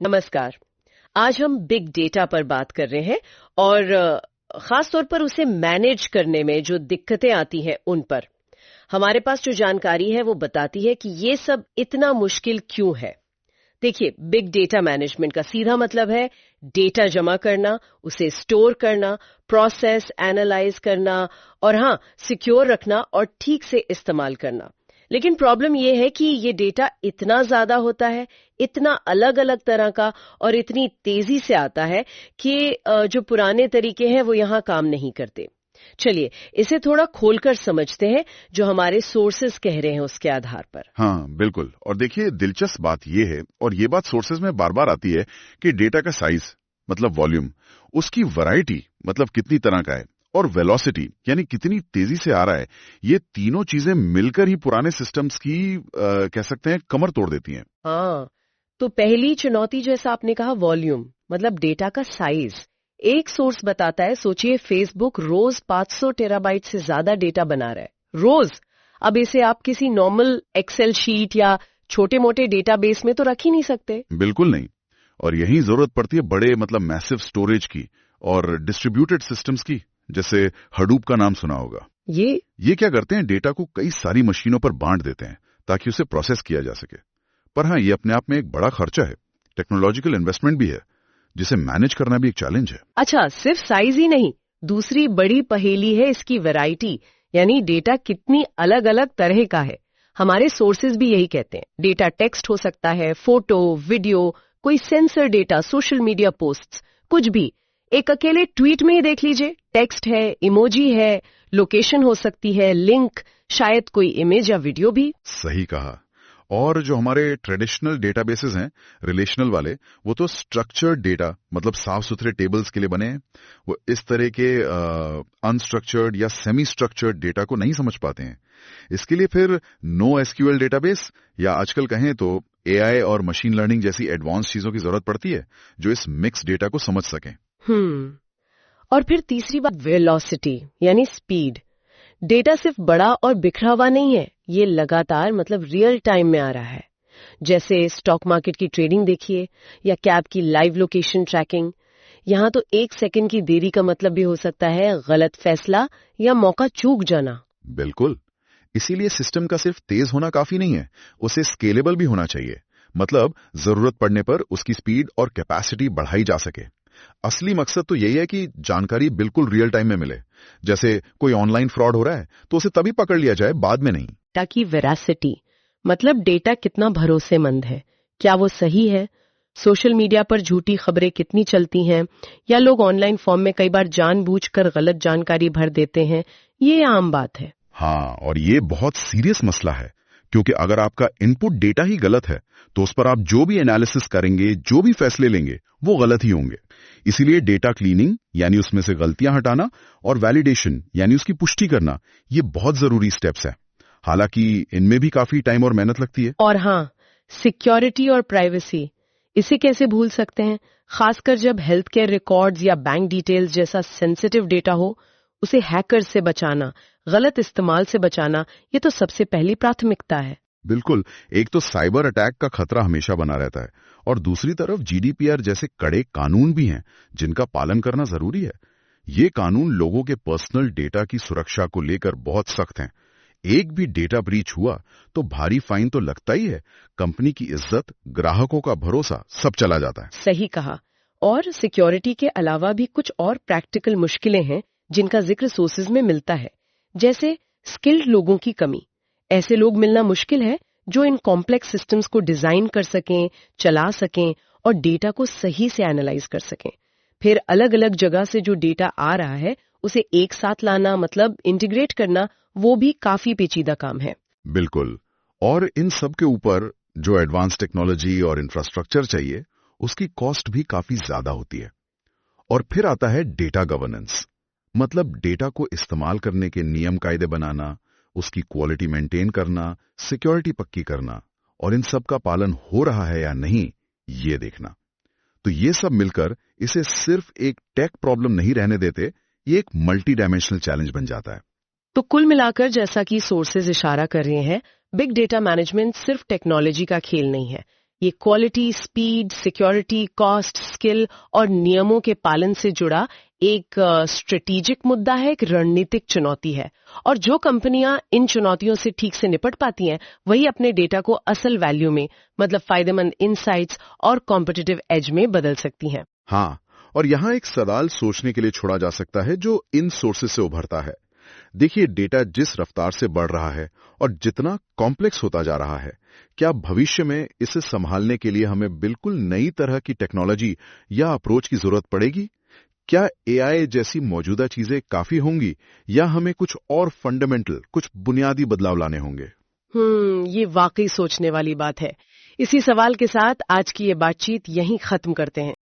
नमस्कार। आज हम बिग डेटा पर बात कर रहे हैं और खास तौर पर उसे मैनेज करने में जो दिक्कतें आती हैं उन पर। हमारे पास जो जानकारी है वो बताती है कि ये सब इतना मुश्किल क्यों है। देखिए, बिग डेटा मैनेजमेंट का सीधा मतलब है डेटा जमा करना, उसे स्टोर करना, प्रोसेस, एनालाइज करना और हाँ, सिक्योर रखना और ठीक से इस्तेमाल करना। लेकिन प्रॉब्लम यह है कि ये डेटा इतना ज्यादा होता है, इतना अलग अलग तरह का और इतनी तेजी से आता है कि जो पुराने तरीके हैं वो यहाँ काम नहीं करते। चलिए इसे थोड़ा खोलकर समझते हैं, जो हमारे सोर्सेस कह रहे हैं उसके आधार पर। हाँ, बिल्कुल। और देखिए, दिलचस्प बात यह है, और ये बात सोर्सेज में बार बार आती है, कि डेटा का साइज मतलब वॉल्यूम, उसकी वैरायटी मतलब कितनी तरह का है, और वेलोसिटी यानी कितनी तेजी से आ रहा है, ये तीनों चीजें मिलकर ही पुराने सिस्टम्स की कह सकते हैं कमर तोड़ देती हैं। हाँ, तो पहली चुनौती जैसा आपने कहा वॉल्यूम मतलब डेटा का साइज। एक सोर्स बताता है, सोचिए फेसबुक रोज 500 टेराबाइट से ज्यादा डेटा बना रहा है रोज। अब इसे आप किसी नॉर्मल एक्सेल शीट या छोटे मोटे डेटाबेस में तो रख ही नहीं सकते। बिल्कुल नहीं। और यही जरूरत पड़ती है बड़े मतलब मैसिव स्टोरेज की और डिस्ट्रीब्यूटेड सिस्टम्स की, जैसे हडूप का नाम सुना होगा। ये क्या करते हैं, डेटा को कई सारी मशीनों पर बांट देते हैं ताकि उसे प्रोसेस किया जा सके। पर हाँ, ये अपने आप में एक बड़ा खर्चा है, टेक्नोलॉजिकल इन्वेस्टमेंट भी है, जिसे मैनेज करना भी एक चैलेंज है। अच्छा, सिर्फ साइज ही नहीं, दूसरी बड़ी पहेली है इसकी वैरायटी, यानी डेटा कितनी अलग अलग तरह का है। हमारे सोर्सेज भी यही कहते हैं। डेटा टेक्स्ट हो सकता है, फोटो, वीडियो, कोई sensor data, social media posts, कुछ भी। एक अकेले ट्वीट में ही देख लीजिए, टेक्स्ट है, इमोजी है, लोकेशन हो सकती है, लिंक, शायद कोई इमेज या वीडियो भी। सही कहा। और जो हमारे ट्रेडिशनल डेटाबेसेस हैं, रिलेशनल वाले, वो तो स्ट्रक्चर्ड डेटा मतलब साफ सुथरे टेबल्स के लिए बने हैं। वो इस तरह के अनस्ट्रक्चर्ड या सेमी स्ट्रक्चर्ड डेटा को नहीं समझ पाते हैं। इसके लिए फिर नो एसक्यूएल डेटाबेस या आजकल कहें तो एआई और मशीन लर्निंग जैसी एडवांस चीजों की जरूरत पड़ती है, जो इस मिक्स डेटा को समझ सकें। और फिर तीसरी बात वेलोसिटी यानी स्पीड। डेटा सिर्फ बड़ा और बिखरा हुआ नहीं है, ये लगातार मतलब रियल टाइम में आ रहा है। जैसे स्टॉक मार्केट की ट्रेडिंग देखिए, या कैब की लाइव लोकेशन ट्रैकिंग। यहाँ तो 1 सेकंड की देरी का मतलब भी हो सकता है गलत फैसला या मौका चूक जाना। बिल्कुल। इसीलिए सिस्टम का सिर्फ तेज होना काफी नहीं है, उसे स्केलेबल भी होना चाहिए। मतलब जरूरत पड़ने पर उसकी स्पीड और कैपेसिटी बढ़ाई जा सके। असली मकसद तो यही है कि जानकारी बिल्कुल रियल टाइम में मिले। जैसे कोई ऑनलाइन फ्रॉड हो रहा है तो उसे तभी पकड़ लिया जाए, बाद में नहीं। ताकि वेरासिटी मतलब डेटा कितना भरोसेमंद है, क्या वो सही है। सोशल मीडिया पर झूठी खबरें कितनी चलती हैं, या लोग ऑनलाइन फॉर्म में कई बार जानबूझकर गलत जानकारी भर देते हैं, ये आम बात है। हाँ, और ये बहुत सीरियस मसला है, क्योंकि अगर आपका इनपुट डेटा ही गलत है तो उस पर आप जो भी एनालिसिस करेंगे, जो भी फैसले लेंगे, वो गलत ही होंगे। इसीलिए डेटा क्लीनिंग यानी उसमें से गलतियां हटाना और वैलिडेशन यानी उसकी पुष्टि करना, ये बहुत जरूरी स्टेप्स है। हालांकि इनमें भी काफी टाइम और मेहनत लगती है। और हाँ, सिक्योरिटी और प्राइवेसी, इसे कैसे भूल सकते हैं। खासकर जब हेल्थ केयर रिकॉर्ड्स या बैंक डिटेल्स जैसा सेंसिटिव डेटा हो, उसे हैकर से बचाना, गलत इस्तेमाल से बचाना, ये तो सबसे पहली प्राथमिकता है। बिल्कुल। एक तो साइबर अटैक का खतरा हमेशा बना रहता है, और दूसरी तरफ जीडीपीआर जैसे कड़े कानून भी हैं जिनका पालन करना जरूरी है। ये कानून लोगों के पर्सनल डेटा की सुरक्षा को लेकर बहुत सख्त हैं। एक भी डेटा ब्रीच हुआ तो भारी फाइन तो लगता ही है, कंपनी की इज्जत, ग्राहकों का भरोसा सब चला जाता है। सही कहा। और सिक्योरिटी के अलावा भी कुछ और प्रैक्टिकल मुश्किलें हैं जिनका जिक्र सोर्सेज में मिलता है। जैसे स्किल्ड लोगों की कमी, ऐसे लोग मिलना मुश्किल है जो इन कॉम्प्लेक्स सिस्टम्स को डिजाइन कर सकें, चला सकें और डेटा को सही से एनालाइज कर सकें। फिर अलग अलग जगह से जो डेटा आ रहा है उसे एक साथ लाना मतलब इंटीग्रेट करना, वो भी काफी पेचीदा काम है। बिल्कुल। और इन सब के ऊपर जो एडवांस टेक्नोलॉजी और इंफ्रास्ट्रक्चर चाहिए, उसकी कॉस्ट भी काफी ज्यादा होती है। और फिर आता है डेटा गवर्नेंस, मतलब डेटा को इस्तेमाल करने के नियम कायदे बनाना, उसकी क्वालिटी मेंटेन करना, सिक्योरिटी पक्की करना, और इन सब का पालन हो रहा है या नहीं, ये देखना। तो ये सब मिलकर इसे सिर्फ एक टेक प्रॉब्लम नहीं रहने देते, ये एक मल्टी डायमेंशनल चैलेंज बन जाता है। तो कुल मिलाकर जैसा कि सोर्सेज इशारा कर रहे हैं, बिग डेटा मैनेजमेंट सिर्फ टेक्नोलॉजी का खेल नहीं है, ये quality, speed, security, cost, skill और नियमों के पालन से जुड़ा एक स्ट्रेटेजिक मुद्दा है, एक रणनीतिक चुनौती है। और जो कंपनियां इन चुनौतियों से ठीक से निपट पाती हैं, वही अपने डेटा को असल वैल्यू में, मतलब फायदेमंद इनसाइट्स और कॉम्पिटिटिव एज में बदल सकती हैं। हाँ, और यहाँ एक सवाल सोचने के लिए छोड़ा जा सकता है जो इन सोर्सेस से उभरता है। देखिए, डेटा जिस रफ्तार से बढ़ रहा है और जितना कॉम्प्लेक्स होता जा रहा है, क्या भविष्य में इसे संभालने के लिए हमें बिल्कुल नई तरह की टेक्नोलॉजी या अप्रोच की जरूरत पड़ेगी? क्या एआई जैसी मौजूदा चीजें काफी होंगी या हमें कुछ और फंडामेंटल, कुछ बुनियादी बदलाव लाने होंगे? ये वाकई सोचने वाली बात है। इसी सवाल के साथ आज की ये बातचीत यहीं खत्म करते हैं।